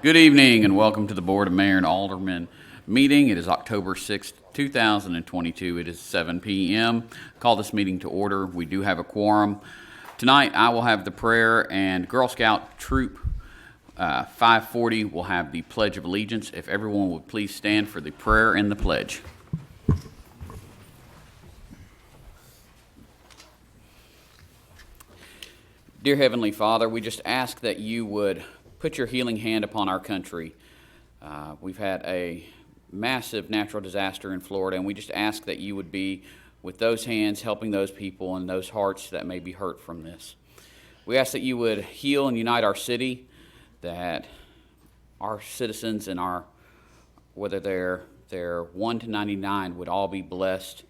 Good evening and welcome to the Board of Mayor and Aldermen meeting. It is October 6th, 2022. It is 7 p.m. Call this meeting to order. We do have a quorum. Tonight I will have the prayer, and Girl Scout Troop 540 will have the Pledge of Allegiance. If everyone would please stand for the prayer and the pledge. Dear Heavenly Father, we just ask that you would put your healing hand upon our country. We've had a massive natural disaster in Florida, and we just ask that you would be with those hands, helping those people and those hearts that may be hurt from this. We ask that you would heal and unite our city, that our citizens and whether they're 1 to 99, would all be blessed.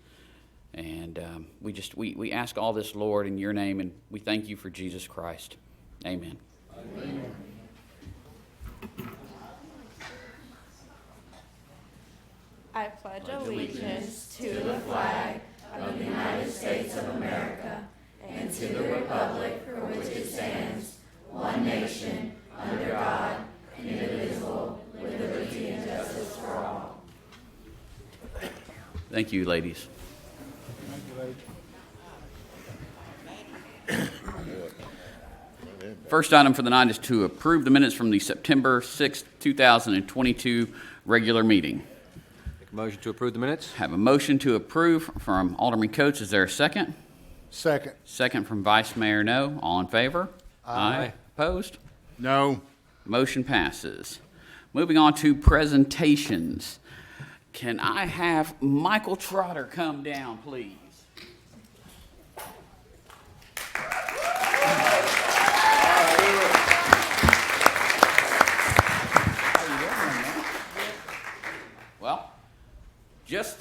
And we ask all this, Lord, in your name, and we thank you for Jesus Christ. Amen. Amen. I pledge allegiance to the flag of the United States of America and to the republic for which it stands, one nation, under God, indivisible, with liberty and justice for all. Thank you, ladies. First item for the night is to approve the minutes from the September 6th, 2022 regular meeting. Make a motion to approve the minutes. Have a motion to approve from Alderman Coates. Is there a second? Second. Second from Vice Mayor No. All in favor? Aye. Opposed? No. Motion passes. Moving on to presentations. Can I have Michael Trotter come down, please? Well, just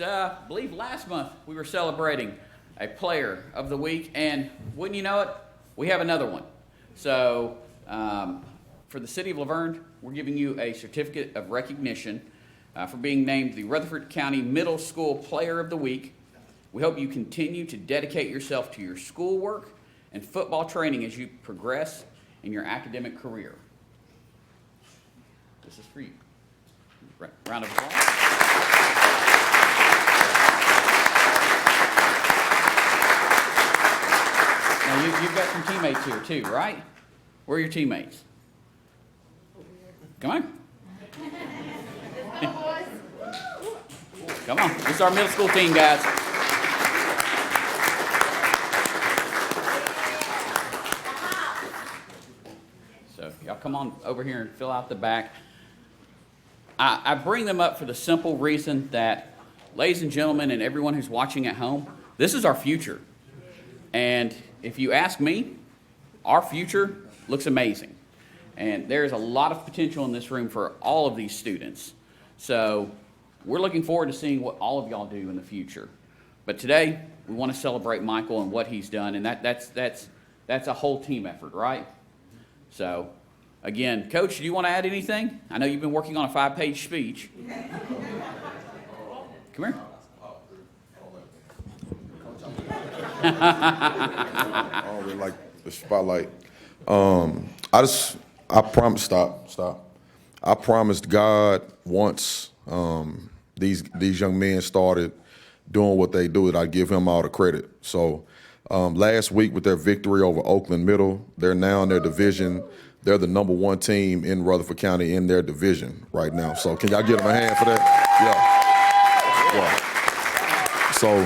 believe last month we were celebrating a Player of the Week, and wouldn't you know it, we have another one. So for the City of Laverne, we're giving you a certificate of recognition for being named the Rutherford County Middle School Player of the Week. We hope you continue to dedicate yourself to your schoolwork and football training as you progress in your academic career. This is for you. Round of applause. Now you've got some teammates here too, right? Where are your teammates? Come on. Come on. This is our middle school team, guys. So y'all come on over here and fill out the back. I bring them up for the simple reason that, ladies and gentlemen, and everyone who's watching at home, this is our future. And if you ask me, our future looks amazing. And there's a lot of potential in this room for all of these students. So we're looking forward to seeing what all of y'all do in the future. But today, we want to celebrate Michael and what he's done, and that's a whole team effort, right? So, again, Coach, do you want to add anything? I know you've been working on a 5-page speech. Come here. I don't really like the spotlight. I promised God once these young men started doing what they do that I'd give him all the credit. So last week with their victory over Oakland Middle, they're now in their division. They're the number 1 team in Rutherford County in their division right now. So can y'all give them a hand for that? Yeah. So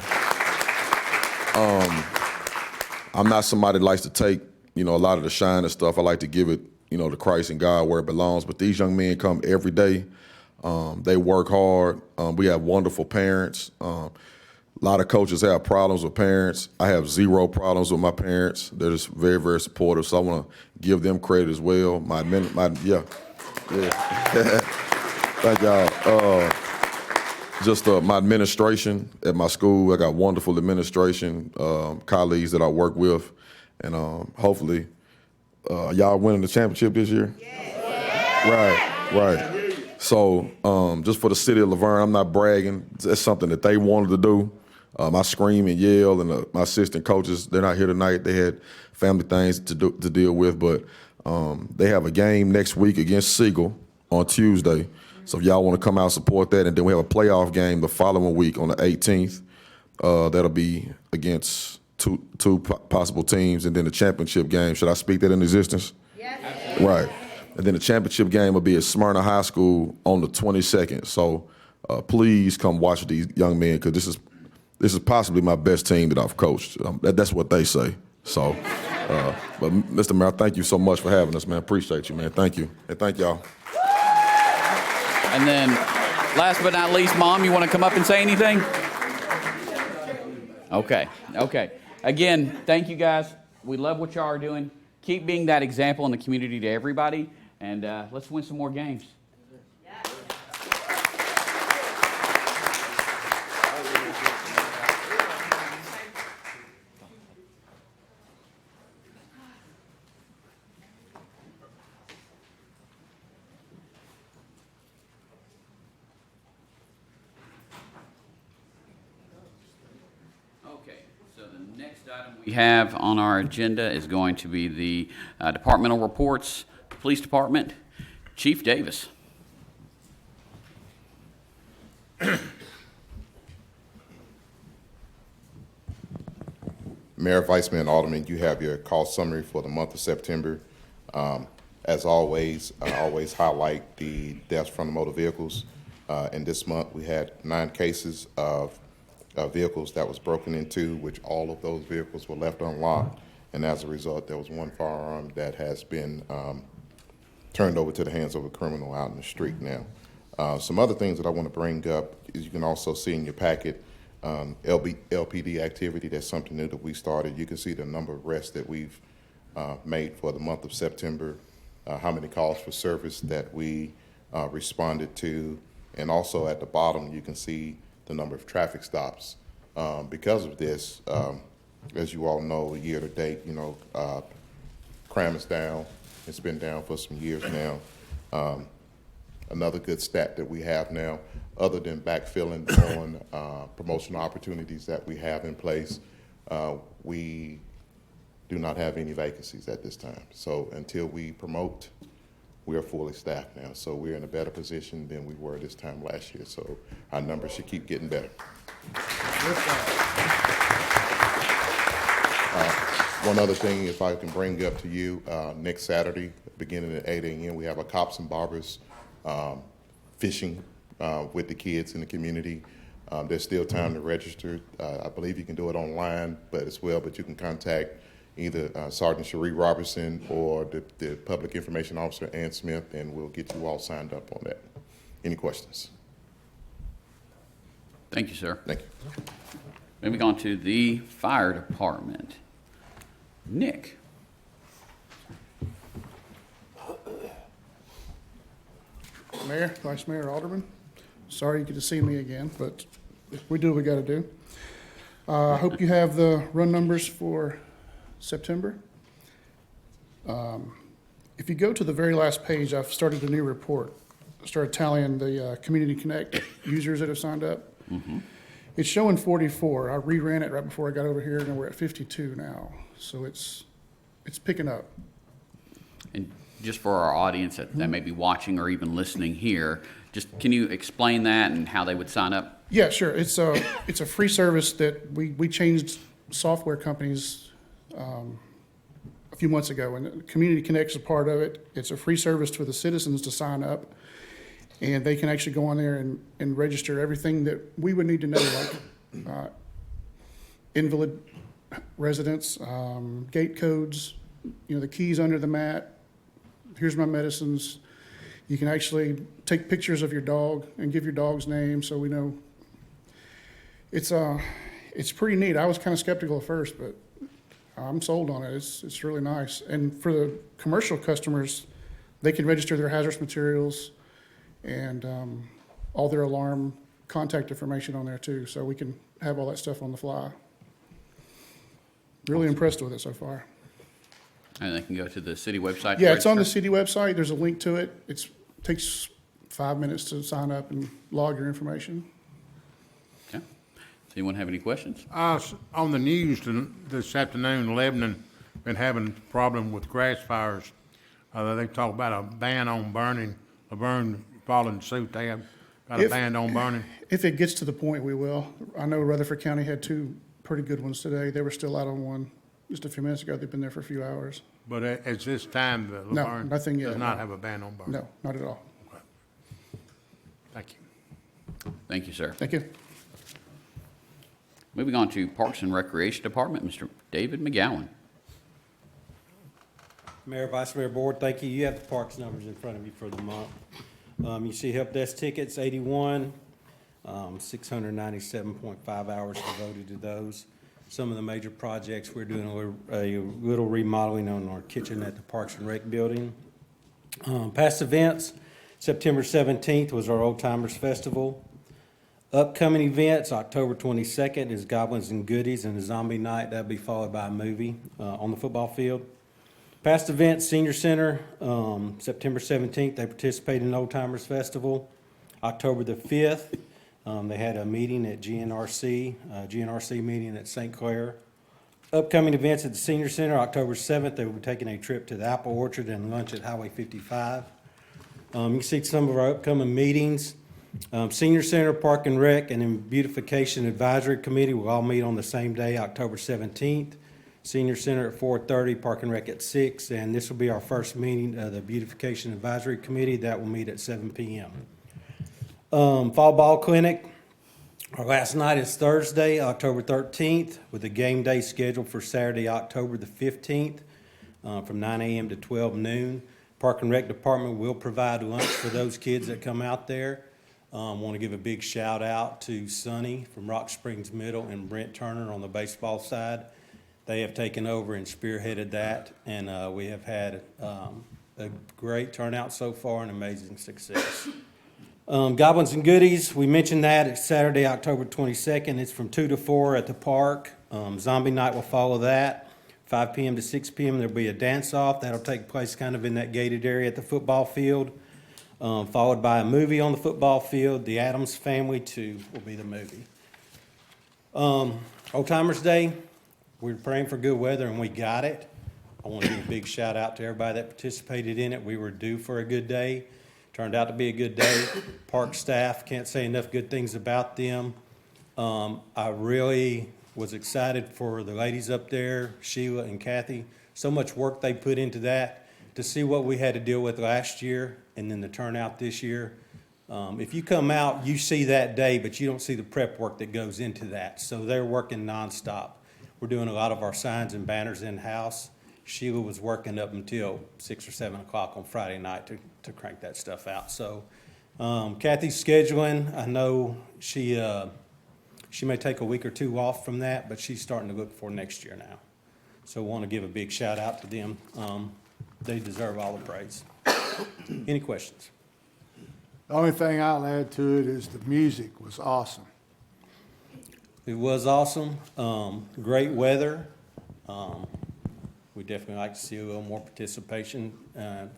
I'm not somebody that likes to take, a lot of the shine and stuff. I like to give it, to Christ and God where it belongs. But these young men come every day. They work hard. We have wonderful parents. A lot of coaches have problems with parents. I have zero problems with my parents. They're just very, very supportive. So I want to give them credit as well. Yeah. Thank y'all. My administration at my school, I got wonderful administration, colleagues that I work with, and hopefully y'all winning the championship this year. Yeah. Right. So just for the city of Laverne, I'm not bragging. That's something that they wanted to do. I scream and yell, and my assistant coaches, they're not here tonight. They had family things to deal with, but They have a game next week against Siegel on Tuesday. So if y'all want to come out support that, and then we have a playoff game the following week on the 18th. That'll be against two possible teams, and then the championship game. Should I speak that in existence? Yes. Right. And then the championship game will be at Smyrna High School on the 22nd. So please come watch these young men, because this is possibly my best team that I've coached. That's what they say. So, but Mr. Mayor, thank you so much for having us, man. Appreciate you, man. Thank you. And thank y'all. And then, last but not least, Mom, you want to come up and say anything? Okay. Again, thank you guys. We love what y'all are doing. Keep being that example in the community to everybody, and let's win some more games. We have on our agenda is going to be the departmental reports. Police Department, Chief Davis. Mayor, Vice Mayor, and Aldermen, you have your call summary for the month of September. As always, I always highlight the deaths from the motor vehicles. And this month we had 9 cases of vehicles that was broken into, which all of those vehicles were left unlocked. And as a result, there was 1 firearm that has been turned over to the hands of a criminal out in the street now. Some other things that I want to bring up is you can also see in your packet LPD activity. That's something new that we started. You can see the number of arrests that we've made for the month of September, how many calls for service that we responded to, and also at the bottom you can see the number of traffic stops. Because of this, as you all know, year to date, crime is down. It's been down for some years now. Another good stat that we have now, other than backfilling on promotional opportunities that we have in place, we do not have any vacancies at this time. So until we promote, we are fully staffed now. So we're in a better position than we were this time last year. So our numbers should keep getting better. One other thing, if I can bring up to you, next Saturday, beginning at 8 a.m., we have a Cops and Barbers fishing with the kids in the community. There's still time to register. I believe you can do it online, but you can contact either Sergeant Cherie Robertson or the Public Information Officer, Ann Smith, and we'll get you all signed up on that. Any questions? Thank you, sir. Thank you. Moving on to the Fire Department. Nick. Mayor, Vice Mayor, Alderman, sorry you get to see me again, but we do what we got to do. I hope you have the run numbers for September. If you go to the very last page, I've started a new report. I started tallying the Community Connect users that have signed up. Mm-hmm. It's showing 44. I reran it right before I got over here, and we're at 52 now. So it's picking up. And just for our audience that may be watching or even listening here, just can you explain that and how they would sign up? Yeah, sure. It's a free service that we changed software companies a few months ago, and Community Connect is a part of it. It's a free service for the citizens to sign up, and they can actually go on there and register everything that we would need to know, like invalid residents, gate codes, the keys under the mat. Here's my medicines. You can actually take pictures of your dog and give your dog's name so we know. It's pretty neat. I was kind of skeptical at first, but I'm sold on it. It's really nice. And for the commercial customers, they can register their hazardous materials and all their alarm contact information on there too, so we can have all that stuff on the fly. Really impressed with it so far. And they can go to the city website? Yeah, it's on the city website. There's a link to it. It takes 5 minutes to sign up and log your information. Okay. Does anyone have any questions? On the news this afternoon, Lebanon been having a problem with grass fires. They talk about a ban on burning, Laverne following suit. They have got a If- ban on burning. If it gets to the point, we will. I know Rutherford County had two pretty good ones today. They were still out on one just a few minutes ago. They've been there for a few hours. But at this time, the No, Laverne nothing yet. does not have a ban on burning. No, not at all. Thank you. Thank you, sir. Thank you. Moving on to Parks and Recreation Department, Mr. David McGowan. Mayor, Vice Mayor, Board, thank you. You have the parks numbers in front of you for the month. You see help desk tickets, 81, 697.5 hours devoted to those. Some of the major projects, we're doing a little remodeling on our kitchen at the Parks and Rec building. Past events, September 17th was our Old Timers Festival. Upcoming events, October 22nd is Goblins and Goodies and a Zombie Night. That'll be followed by a movie on the football field. Past events, Senior Center, September 17th, they participate in Old Timers Festival. October the 5th, they had a meeting at GNRC meeting at St. Clair. Upcoming events at the Senior Center, October 7th, they will be taking a trip to the Apple Orchard and lunch at Highway 55. You can see some of our upcoming meetings. Senior Center, Park and Rec, and then Beautification Advisory Committee will all meet on the same day, October 17th. Senior Center at 4:30, Park and Rec at 6, and this will be our first meeting of the Beautification Advisory Committee. That will meet at 7 p.m. Fall Ball Clinic, our last night is Thursday, October 13th, with a game day scheduled for Saturday, October the 15th, from 9 a.m. to 12 noon. Park and Rec Department will provide lunch for those kids that come out there. Want to give a big shout out to Sonny from Rock Springs Middle and Brent Turner on the baseball side. They have taken over and spearheaded that, and we have had a great turnout so far and amazing success. Goblins and Goodies, we mentioned that. It's Saturday, October 22nd. It's from 2 to 4 at the park. Zombie Night will follow that. 5 p.m. to 6 p.m. There'll be a dance-off. That'll take place kind of in that gated area at the football field, followed by a movie on the football field. The Addams Family 2 will be the movie. Old Timers Day, we were praying for good weather, and we got it. I want to give a big shout-out to everybody that participated in it. We were due for a good day. Turned out to be a good day. Park staff, can't say enough good things about them. I really was excited for the ladies up there, Sheila and Kathy. So much work they put into that. To see what we had to deal with last year and then the turnout this year. If you come out, you see that day, but you don't see the prep work that goes into that. So they're working nonstop. We're doing a lot of our signs and banners in-house. Sheila was working up until 6 or 7 o'clock on Friday night to crank that stuff out. So Kathy's scheduling, I know she may take a week or two off from that, but she's starting to look for next year now. So I want to give a big shout out to them. They deserve all the praise. Any questions? The only thing I'll add to it is the music was awesome. It was awesome. Great weather. We definitely like to see a little more participation,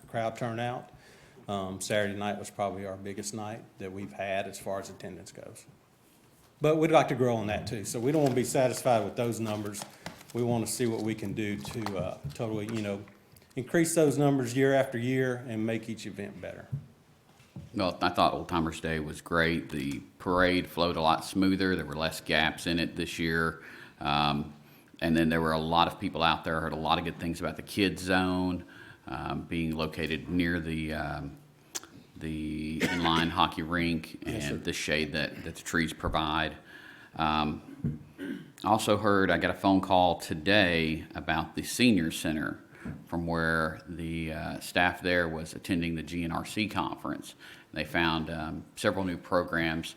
crowd turnout. Saturday night was probably our biggest night that we've had as far as attendance goes. But we'd like to grow on that too. So we don't want to be satisfied with those numbers. We want to see what we can do to totally, increase those numbers year after year and make each event better. Well, I thought Old Timers Day was great. The parade flowed a lot smoother. There were less gaps in it this year. And then there were a lot of people out there. I heard a lot of good things about the kids zone being located near the inline hockey rink and the shade that the trees provide. Also heard, I got a phone call today about the senior center from where the staff there was attending the GNRC conference. They found several new programs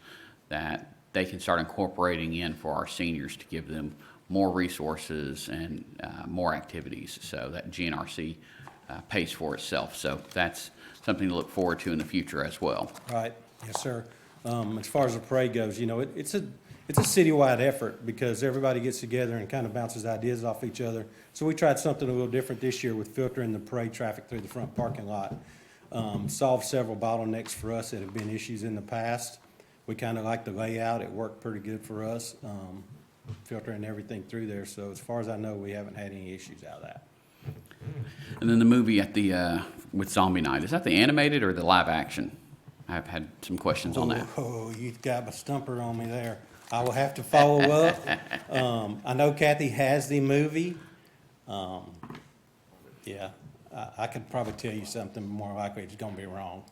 that they can start incorporating in for our seniors to give them more resources and more activities, so that GNRC pays for itself. So that's something to look forward to in the future as well. Right, yes, sir. As far as the parade goes, it's a citywide effort because everybody gets together and kind of bounces ideas off each other. So we tried something a little different this year with filtering the parade traffic through the front parking lot. Solved several bottlenecks for us that have been issues in the past. We kind of like the layout. It worked pretty good for us, filtering everything through there. So as far as I know, we haven't had any issues out of that. And then the movie at the with Zombie Night, is that the animated or the live action? I've had some questions on that. Oh, you got my stumper on me there. I will have to follow up. I know Kathy has the movie. Yeah, I could probably tell you something more likely it's gonna be wrong.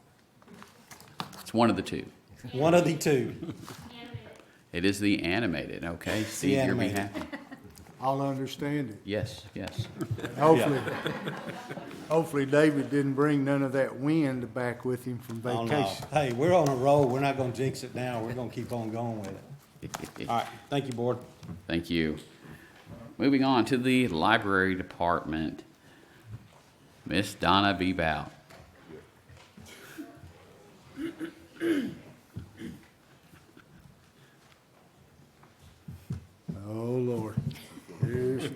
It's one of the two. One of the two. It is the animated. Okay, Steve, you're be animated. happy. I'll understand it. Yes, yes. Hopefully David didn't bring none of that wind back with him from Oh, no. vacation. Hey, we're on a roll. We're not gonna jinx it now. We're gonna keep on going with it. All right, thank you, board. Thank you. Moving on to the library department. Miss Donna B. Bow. Oh, Lord. Here's-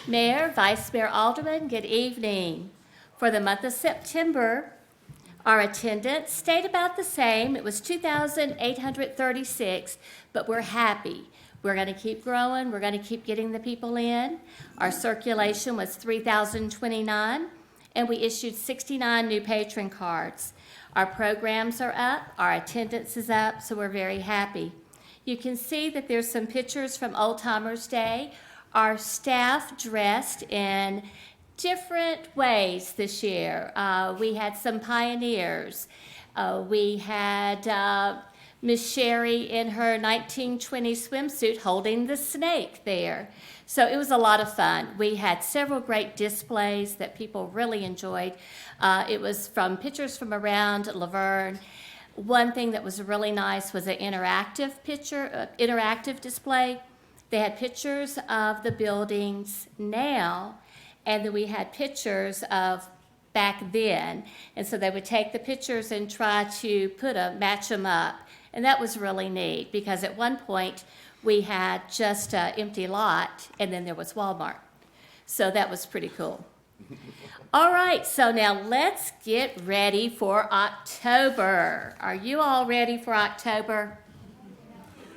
Mayor, Vice Mayor, Aldermen, good evening. For the month of September, our attendance stayed about the same. It was 2,836, but we're happy. We're going to keep growing. We're going to keep getting the people in. Our circulation was 3,029, and we issued 69 new patron cards. Our programs are up. Our attendance is up, so we're very happy. You can see that there's some pictures from Old Timers Day. Our staff dressed in different ways this year. We had some pioneers. We had Miss Sherry in her 1920 swimsuit holding the snake there. So it was a lot of fun. We had several great displays that people really enjoyed. It was from pictures from around Laverne. One thing that was really nice was an interactive display. They had pictures of the buildings now, and then we had pictures of back then. And so they would take the pictures and try to match them up. And that was really neat, because at one point we had just an empty lot, and then there was Walmart. So that was pretty cool. All right, so now let's get ready for October. Are you all ready for October?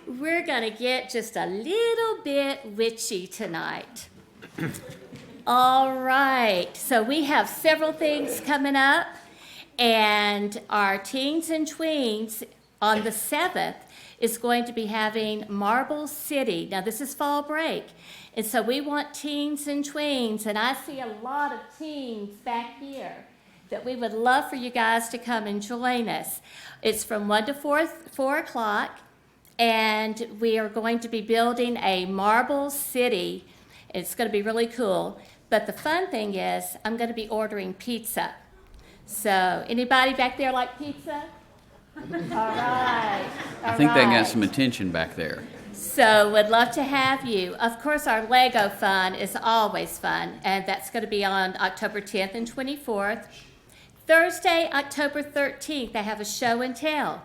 We're gonna get just a little bit witchy tonight. All right, so we have several things coming up, and our teens and tweens on the 7th is going to be having Marble City. Now, this is fall break, and so we want teens and tweens, and I see a lot of teens back here that we would love for you guys to come and join us. It's from 1 to 4 o'clock, and we are going to be building a Marble City. It's going to be really cool, but the fun thing is I'm going to be ordering pizza. So, anybody back there like pizza? All right. I think they got some attention back there. So would love to have you. Of course, our Lego fun is always fun, and that's going to be on October 10th and 24th. Thursday, October 13th, they have a show and tell.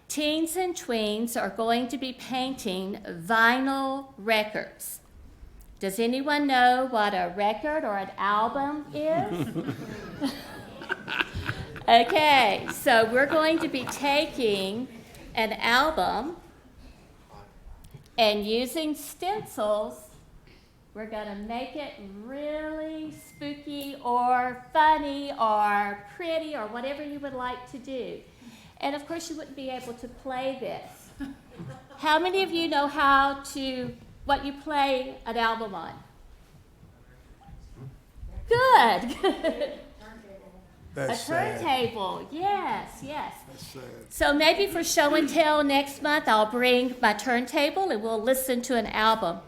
Teens and tweens are going to be painting vinyl records. Does anyone know what a record or an album is? Okay, so we're going to be taking an album and using stencils, we're going to make it really spooky or funny or pretty or whatever you would like to do. And of course, you wouldn't be able to play this. How many of you know what you play an album on? Good, good. That's A sad. turntable, yes, yes. That's sad. So maybe for show and tell next month, I'll bring my turntable and we'll listen to an album.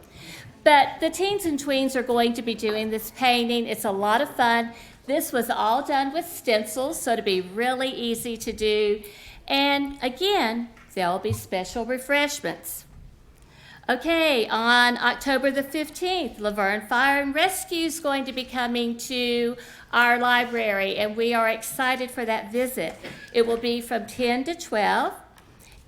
But the teens and tweens are going to be doing this painting. It's a lot of fun. This was all done with stencils, so it'll be really easy to do. And again, there'll be special refreshments. Okay, on October the 15th, Laverne Fire and Rescue is going to be coming to our library, and we are excited for that visit. It will be from 10 to 12,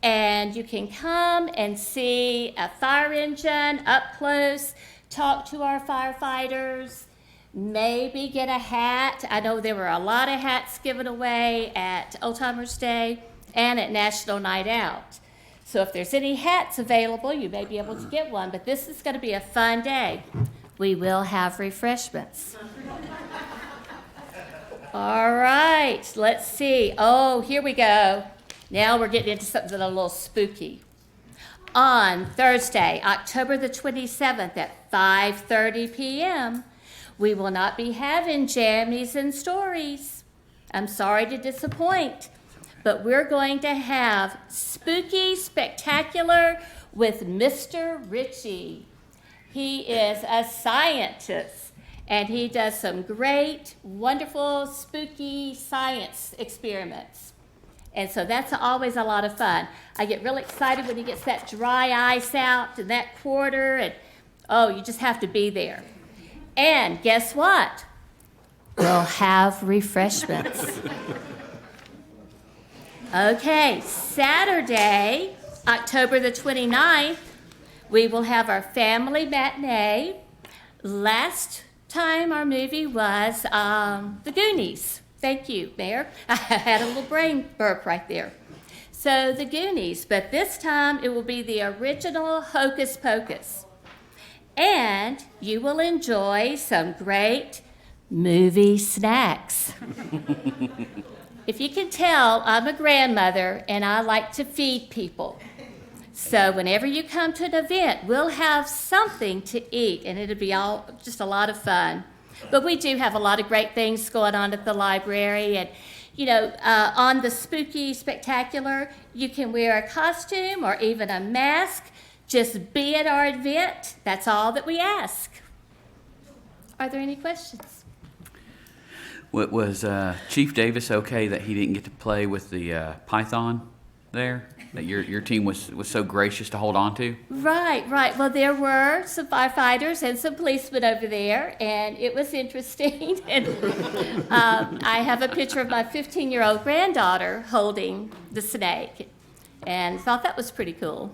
and you can come and see a fire engine up close, talk to our firefighters, maybe get a hat. I know there were a lot of hats given away at Old Timers Day and at National Night Out. So if there's any hats available, you may be able to get one, but this is going to be a fun day. we will have refreshments. All right, let's see. Oh, here we go. Now we're getting into something a little spooky. On Thursday, October the 27th at 5:30 p.m., we will not be having jammies and stories. I'm sorry to disappoint, but we're going to have Spooky Spectacular with Mr. Ritchie. He is a scientist, and he does some great, wonderful, spooky science experiments. And so that's always a lot of fun. I get really excited when he gets that dry ice out and that quarter, and oh, you just have to be there. And guess what? We'll have refreshments. Okay, Saturday, October the 29th, we will have our family matinee. Last time our movie was The Goonies. Thank you, Mayor. I had a little brain burp right there. So The Goonies, but this time it will be the original Hocus Pocus. And you will enjoy some great movie snacks. If you can tell, I'm a grandmother and I like to feed people. So whenever you come to an event, we'll have something to eat, and it'll be all just a lot of fun. But we do have a lot of great things going on at the library, and you know, on the Spooky Spectacular, you can wear a costume or even a mask. Just be at our event. That's all that we ask. Are there any questions? Was Chief Davis okay that he didn't get to play with the python there? That your team was so gracious to hold on to? Right. Well, there were some firefighters and some policemen over there, and it was interesting. And I have a picture of my 15-year-old granddaughter holding the snake, and thought that was pretty cool.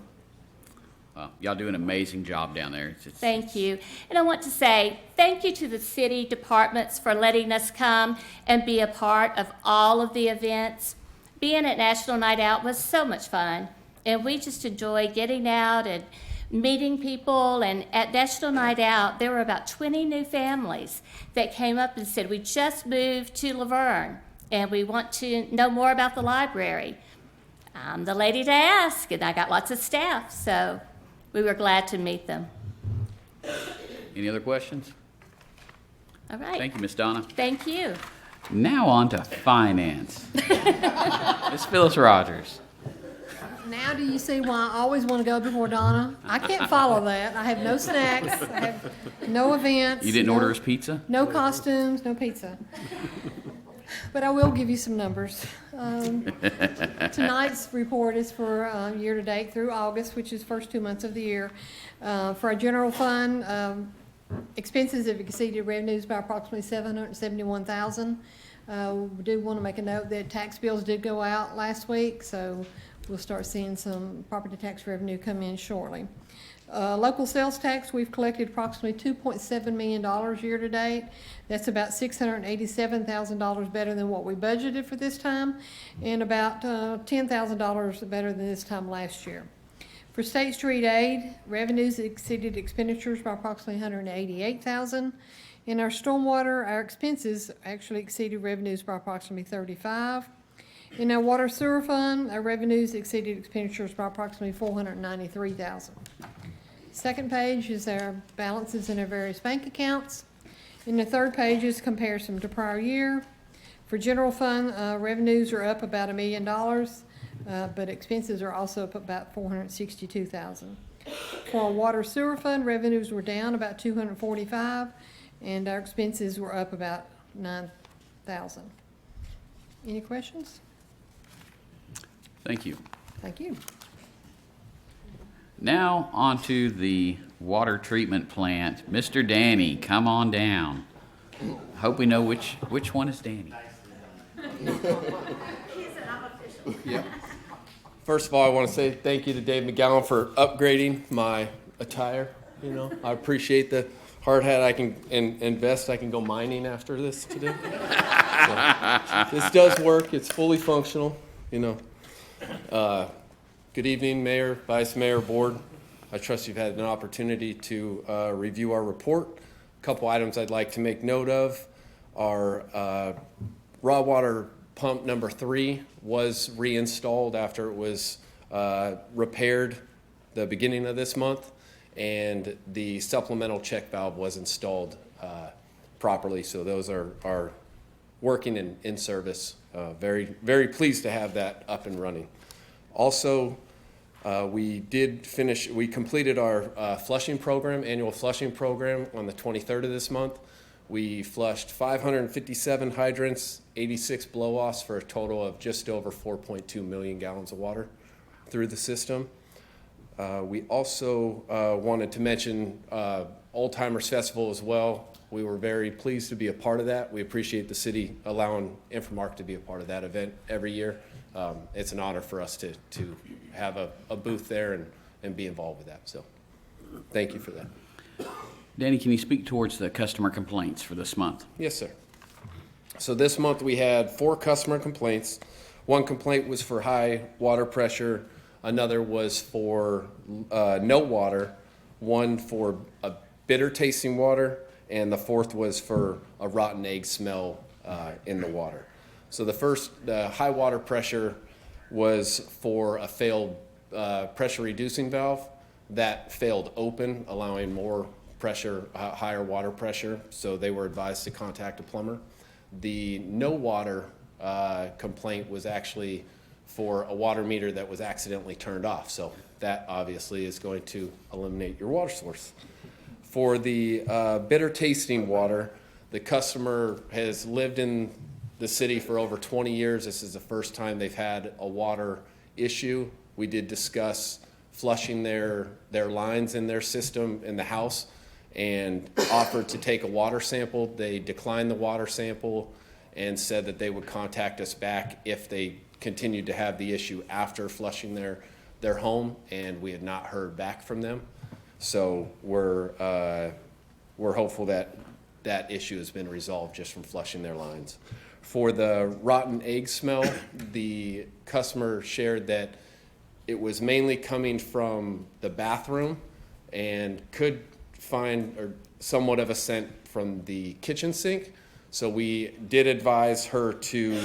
Well, y'all do an amazing job down there. Thank you. And I want to say thank you to the city departments for letting us come and be a part of all of the events. Being at National Night Out was so much fun, and we just enjoy getting out and meeting people. And at National Night Out, there were about 20 new families that came up and said, we just moved to Laverne, and we want to know more about the library. I'm the lady to ask, and I got lots of staff, so we were glad to meet them. Any other questions? All right. Thank you, Miss Donna. Thank you. Now on to finance. Miss Phyllis Rogers. Now do you see why I always want to go before Donna? I can't follow that. I have no snacks. I have no events. You didn't order us pizza? No costumes, no pizza. But I will give you some numbers. Tonight's report is for year-to-date through August, which is first 2 months of the year. For our general fund, expenses have exceeded revenues by approximately $771,000. We do want to make a note that tax bills did go out last week, so we'll start seeing some property tax revenue come in shortly. Local sales tax, we've collected approximately $2.7 million year-to-date. That's about $687,000 better than what we budgeted for this time, and about $10,000 better than this time last year. For State Street Aid, revenues exceeded expenditures by approximately $188,000. In our stormwater, our expenses actually exceeded revenues by approximately $35,000. In our water sewer fund, our revenues exceeded expenditures by approximately $493,000. Second page is our balances in our various bank accounts. In the third page is comparison to prior year. For general fund, revenues are up about $1 million. But expenses are also up about $462,000. For our water sewer fund, revenues were down about $245,000, and our expenses were up about $9,000. Any questions? Thank you. Thank you. Now on to the water treatment plant. Mr. Danny, come on down. Hope we know which one is Danny. Yep. First of all, I want to say thank you to Dave McGowan for upgrading my attire. You know, I appreciate the hard hat. I can and vest. I can go mining after this today. So, this does work. It's fully functional. You know. Good evening, Mayor, Vice Mayor, Board. I trust you've had an opportunity to review our report. Couple items I'd like to make note of are raw water pump number 3 was reinstalled after it was repaired the beginning of this month, and the supplemental check valve was installed properly. So those are working and in service. Very, very pleased to have that up and running. Also, we completed our flushing program, annual flushing program on the 23rd of this month. We flushed 557 hydrants, 86 blow-offs for a total of just over 4.2 million gallons of water through the system. We also wanted to mention Old Timers Festival as well. We were very pleased to be a part of that. We appreciate the city allowing Infomark to be a part of that event every year. It's an honor for us to have a booth there and be involved with that. So thank you for that. Danny, can you speak towards the customer complaints for this month? Yes, sir. So this month we had 4 customer complaints. One complaint was for high water pressure. Another was for no water. One for a bitter tasting water. And the 4th was for a rotten egg smell in the water. So the high water pressure was for a failed pressure reducing valve that failed open, allowing more pressure, higher water pressure. So they were advised to contact a plumber. The no water complaint was actually for a water meter that was accidentally turned off. So that obviously is going to eliminate your water source. For the bitter tasting water, the customer has lived in the city for over 20 years. This is the first time they've had a water issue. We did discuss flushing their lines in their system in the house and offered to take a water sample. They declined the water sample and said that they would contact us back if they continued to have the issue after flushing their home, and we had not heard back from them. So we're hopeful that that issue has been resolved just from flushing their lines. For the rotten egg smell, the customer shared that it was mainly coming from the bathroom and could find or somewhat of a scent from the kitchen sink. So we did advise her to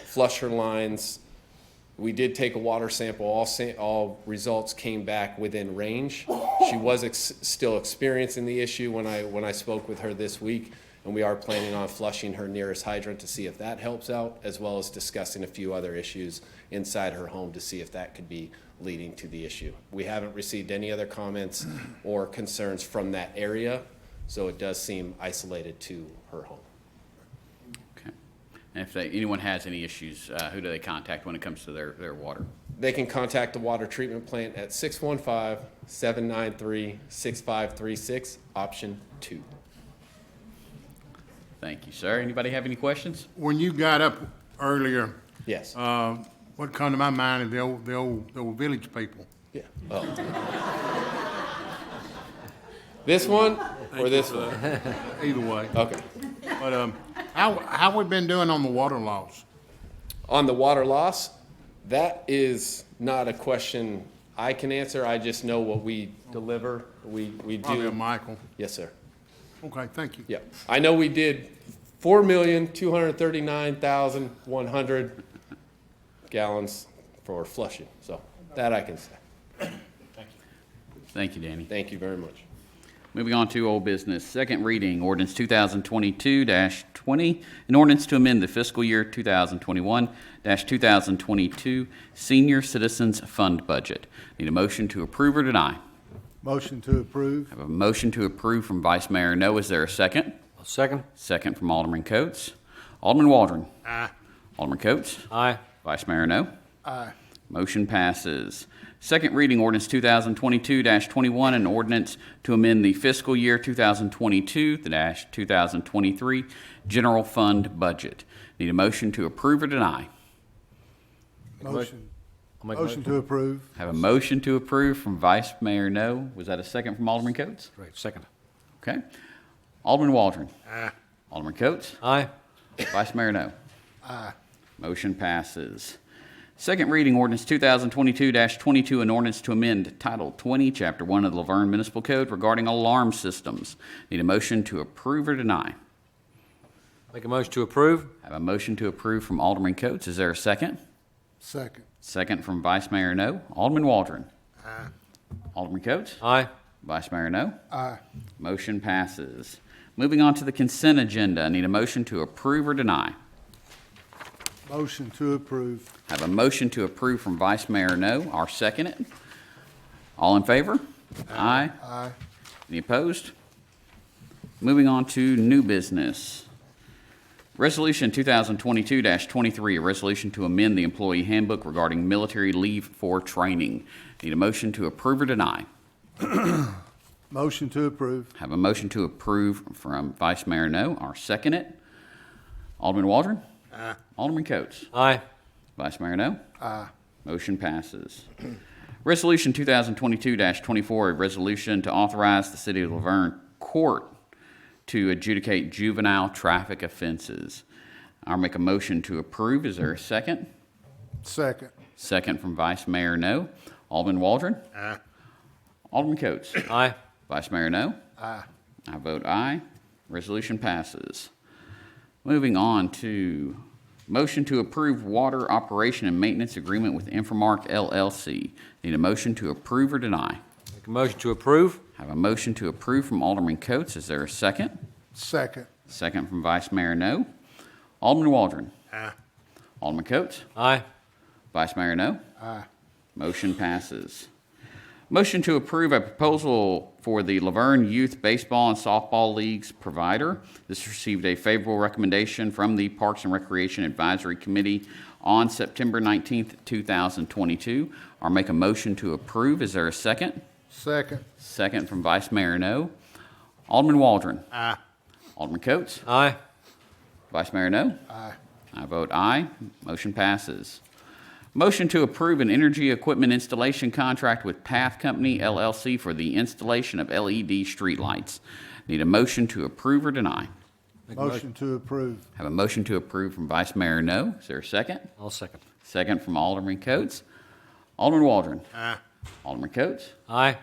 flush her lines. We did take a water sample. All results came back within range. She was still experiencing the issue when I spoke with her this week, and we are planning on flushing her nearest hydrant to see if that helps out, as well as discussing a few other issues inside her home to see if that could be leading to the issue. We haven't received any other comments or concerns from that area, so it does seem isolated to her home. Okay. And if anyone has any issues, who do they contact when it comes to their water? They can contact the water treatment plant at 615-793-6536, option 2. Thank you, sir. Anybody have any questions? When you got up earlier, Yes. what come to my mind is the old village people. Yeah. Oh. This one or this one? Either way. Okay. But how we been doing on the water loss? On the water loss, that is not a question I can answer. I just know what we deliver. We Probably do. Michael. Yes, sir. Okay, thank you. Yeah. I know we did 4,239,100 gallons for flushing. So that I can say. Thank you, Danny. Thank you very much. Moving on to old business. Second reading, ordinance 2022-20, an ordinance to amend the fiscal year 2021-2022 Senior Citizens Fund budget. Need a motion to approve or deny? Motion to approve. I have a motion to approve from Vice Mayor No. Is there a second? I'll second. Second from Alderman Coates. Alderman Waldron. Aye. Alderman Coates. Aye. Vice Mayor No. Aye. Motion passes. Second reading, ordinance 2022-21, an ordinance to amend the fiscal year 2022-2023 general fund budget. Need a motion to approve or deny? Motion. I'll make a Motion to approve. Have a motion to approve from Vice Mayor No. Was that a second from Alderman Coates? Great, second. Okay. Alderman Waldron. Aye. Alderman Coates. Aye. Vice Mayor No. Aye. Motion passes. Second reading ordinance 2022-22, an ordinance to amend Title 20, Chapter 1 of the Laverne Municipal Code regarding alarm systems. Need a motion to approve or deny? Make a motion to approve? Have a motion to approve from Alderman Coates. Is there a second? Second. Second from Vice Mayor No. Alderman Waldron. Aye. Alderman Coates. Aye. Vice Mayor No. Aye. Motion passes. Moving on to the consent agenda. I need a motion to approve or deny. Motion to approve. Have a motion to approve from Vice Mayor No. I'll second it. All in favor? Aye. Aye. Any opposed? Moving on to new business. Resolution 2022-23, a resolution to amend the employee handbook regarding military leave for training. Need a motion to approve or deny. Motion to approve. Have a motion to approve from Vice Mayor No. I'll second it. Alderman Waldron? Aye. Alderman Coates? Aye. Vice Mayor No. Aye. Motion passes. Resolution 2022-24, a resolution to authorize the City of Laverne Court to adjudicate juvenile traffic offenses. I'll make a motion to approve. Is there a second? Second. Second from Vice Mayor No. Alderman Waldron? Aye. Alderman Coates? Aye. Vice Mayor No. Aye. I vote aye. Resolution passes. Moving on to motion to approve water operation and maintenance agreement with Infomark LLC. Need a motion to approve or deny? Make a motion to approve? Have a motion to approve from Alderman Coates. Is there a second? Second. Second from Vice Mayor No. Alderman Waldron. Aye. Alderman Coates. Aye. Vice Mayor No. Aye. Motion passes. Motion to approve a proposal for the Laverne Youth Baseball and Softball Leagues provider. This received a favorable recommendation from the Parks and Recreation Advisory Committee on September 19th, 2022. I'll make a motion to approve. Is there a second? Second. Second from Vice Mayor No. Alderman Waldron. Aye. Alderman Coates. Aye. Vice Mayor No. Aye. I vote aye. Motion passes. Motion to approve an energy equipment installation contract with Path Company LLC for the installation of LED streetlights. Need a motion to approve or deny? Make a Motion to approve. Have a motion to approve from Vice Mayor No. Is there a second? I'll second. Second from Alderman Coates. Alderman Waldron. Aye. Alderman Coates. Aye.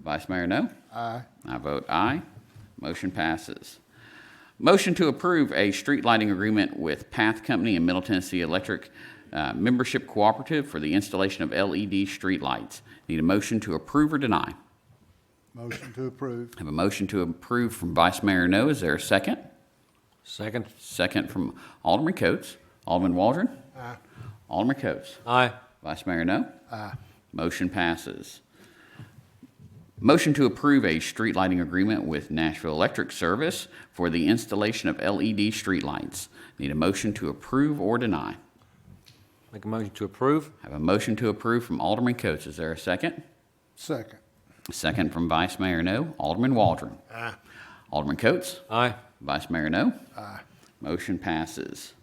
Vice Mayor No. Aye. I vote aye. Motion passes. Motion to approve a street lighting agreement with Path Company and Middle Tennessee Electric Membership Cooperative for the installation of LED street lights. Need a motion to approve or deny? Motion to approve. Have a motion to approve from Vice Mayor No. Is there a second? Second. Second from Alderman Coates. Alderman Waldron. Aye. Alderman Coates. Aye. Vice Mayor No. Aye. Motion passes. Motion to approve a street lighting agreement with Nashville Electric Service for the installation of LED streetlights. Need a motion to approve or deny? Make a motion to approve? Have a motion to approve from Alderman Coates. Is there a second? Second. Second from Vice Mayor No. Alderman Waldron. Aye. Alderman Coates. Aye. Vice Mayor No. Aye. Motion passes.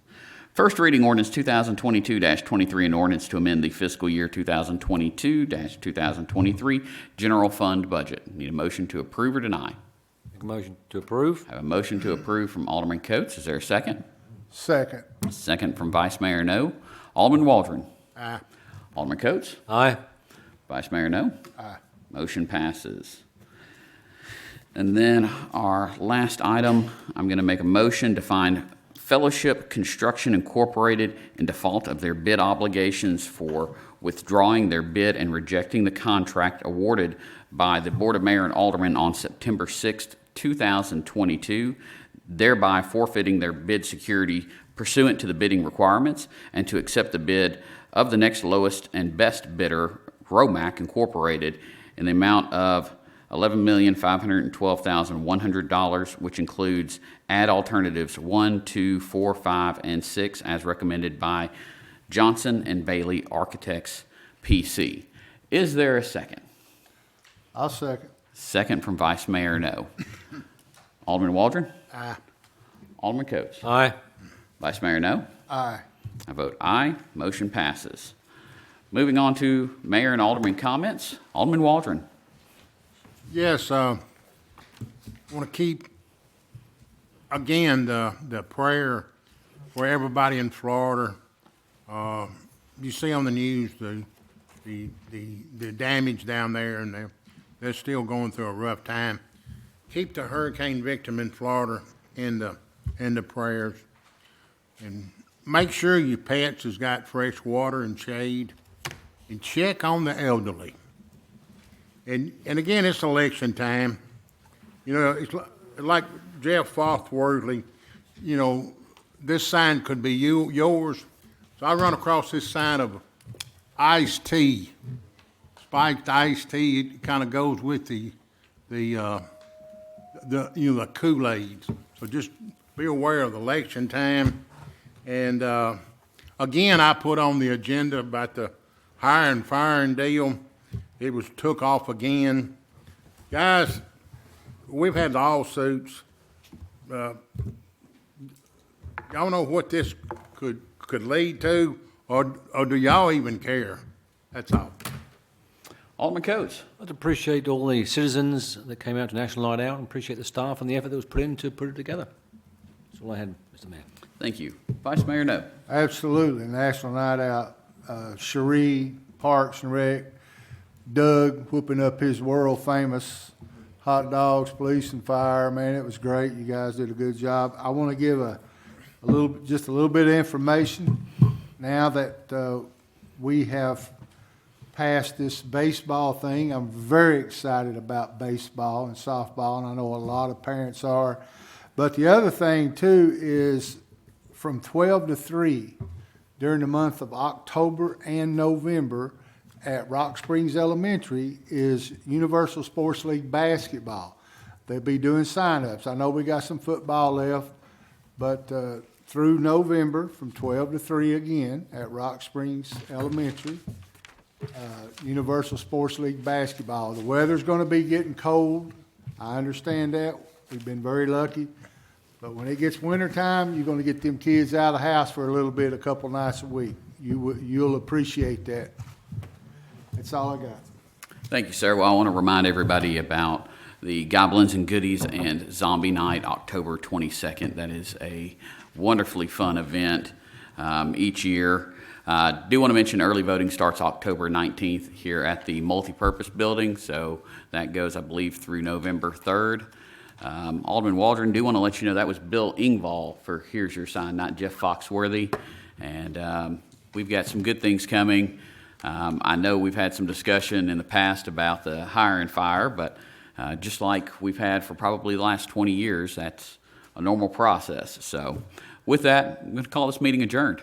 First reading ordinance 2022-23, an ordinance to amend the fiscal year 2022-2023 general fund budget. Need a motion to approve or deny? Make a motion to approve? Have a motion to approve from Alderman Coates. Is there a second? Second. Second from Vice Mayor No. Alderman Waldron. Aye. Alderman Coates. Aye. Vice Mayor No. Aye. Motion passes. And then our last item, I'm going to make a motion to find Fellowship Construction Incorporated in default of their bid obligations for withdrawing their bid and rejecting the contract awarded by the Board of Mayor and Aldermen on September 6th, 2022, thereby forfeiting their bid security pursuant to the bidding requirements, and to accept the bid of the next lowest and best bidder, Romac Incorporated, in the amount of $11,512,100, which includes add alternatives 1, 2, 4, 5, and 6, as recommended by Johnson and Bailey Architects, PC. Is there a second? I'll second. Second from Vice Mayor No. Alderman Waldron? Aye. Alderman Coates? Aye. Vice Mayor No. Aye. I vote aye. Motion passes. Moving on to Mayor and Alderman comments. Alderman Waldron. Yes, want to keep, again, the prayer for everybody in Florida, you see on the news the damage down there, and they're still going through a rough time. Keep the hurricane victim in Florida in the prayers, and make sure your pets has got fresh water and shade, and check on the elderly. And again, it's election time. You know, it's like Jeff Foxworthy, you know, this sign could be yours. So I run across this sign of iced tea, spiked iced tea. It kind of goes with the Kool-Aids. So just be aware of the election time. And again, I put on the agenda about the hiring and firing deal. It was took off again. Guys, we've had lawsuits. Y'all know what this could lead to, or do y'all even care? That's all. Alderman Coates. I'd like to appreciate all the citizens that came out to National Night Out, and appreciate the staff and the effort that was put in to put it together. That's all I had, Mr. Mayor. Thank you. Vice Mayor No. Absolutely, National Night Out, Cherie, Parks and Rec, Doug whooping up his world-famous hot dogs, police and fire. Man, it was great. You guys did a good job. I want to give just a little bit of information now that we have passed this baseball thing. I'm very excited about baseball and softball, and I know a lot of parents are. But the other thing, too, is from 12 to 3 during the month of October and November at Rock Springs Elementary is Universal Sports League basketball. They'll be doing sign-ups. I know we got some football left, but through November from 12 to 3 again at Rock Springs Elementary, Universal Sports League basketball. The weather's going to be getting cold. I understand that. We've been very lucky. But when it gets winter time, you're going to get them kids out of the house for a little bit, a couple nights a week. You'll appreciate that. That's all I got. Thank you, sir. Well, I want to remind everybody about the Goblins and Goodies and Zombie Night, October 22nd. That is a wonderfully fun event each year. Do want to mention early voting starts October 19th here at the Multipurpose Building, so that goes, I believe, through November 3rd. Alderman Waldron, do want to let you know that was Bill Engvall for Here's Your Sign, not Jeff Foxworthy. And we've got some good things coming. I know we've had some discussion in the past about the hire and fire, but just like we've had for probably the last 20 years, that's a normal process. So with that, I'm going to call this meeting adjourned.